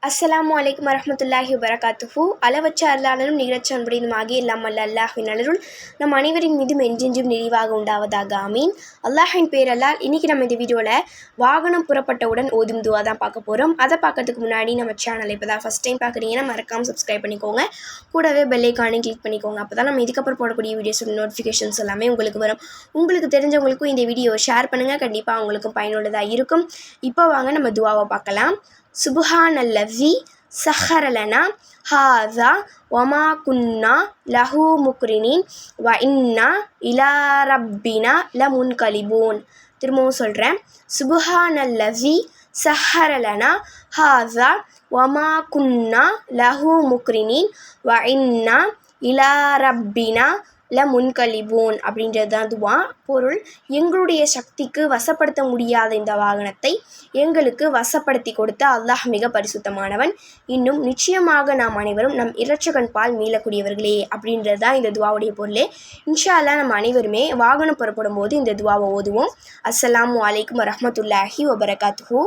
அஸ்ஸலாமு அலைக்கும் வரஹ்மத்துல்லாஹி வபரகாத்துஹு. அளவற்ற அருளாளனும் நிகரற்ற அன்புடையனும் ஆகிய எல்லாம் வல்ல அல்லாஹ்வின் அருள் நம் அனைவரின் மீதும் என்றென்றும் நிறைவாக உண்டாவதாக ஆமீன். அல்லாஹின் பேரல்லால் இன்றைக்கி நம்ம இந்த வீடியோவில் வாகனம் புறப்பட்டவுடன் ஓதும் துவா தான் பார்க்க போகிறோம். அதை பார்க்கறதுக்கு முன்னாடி நம்ம சேனலை இப்போ தான் ஃபஸ்ட் டைம் பார்க்குறீங்கன்னா மறக்காமல் சப்ஸ்கிரைப் பண்ணிக்கோங்க. கூடவே பெல் ஐகானையும் கிளிக் பண்ணிக்கோங்க. அப்போ தான் நம்ம இதுக்கப்புறம் போடக்கூடிய வீடியோஸோட நோட்டிஃபிகேஷன்ஸ் எல்லாமே உங்களுக்கு வரும். உங்களுக்கு தெரிஞ்சவங்களுக்கும் இந்த வீடியோ ஷேர் பண்ணுங்கள். கண்டிப்பாக அவங்களுக்கும் பயனுள்ளதாக இருக்கும். இப்போ வாங்க நம்ம துவாவை பார்க்கலாம். சுப்ஹானல்லஸி சஹரலனா ஹாஸா வமா குன்னா லஹு முக்ரினின் வ இன்னா இலா ரப்பினா லமுன்கலிபூன். திரும்பவும் சொல்கிறேன். சுப்ஹானல்லஸி சஹரலனா ஹாஸா வமா குன்னா லஹு முக்ரினின் வ இன்னா இலா ரப்பினா முன்கலிபூன் அப்படின்றது தான் துவா. பொருள்: எங்களுடைய சக்திக்கு வசப்படுத்த முடியாத இந்த வாகனத்தை எங்களுக்கு வசப்படுத்தி கொடுத்த அல்லாஹ் மிக பரிசுத்தமானவன். இன்னும் நிச்சயமாக நாம் அனைவரும் நம் இரட்சகன் பால் மீளக்கூடியவர்களே அப்படின்றது தான் இந்த துவாவுடைய பொருளே. இன்ஷா அல்லாஹ் நம்ம அனைவருமே வாகனம் புறப்படும் போது இந்த துவாவை ஓதுவோம். அஸ்ஸலாமு அலைக்கும் வரஹ்மத்துல்லாஹி வபரகாத்துஹு.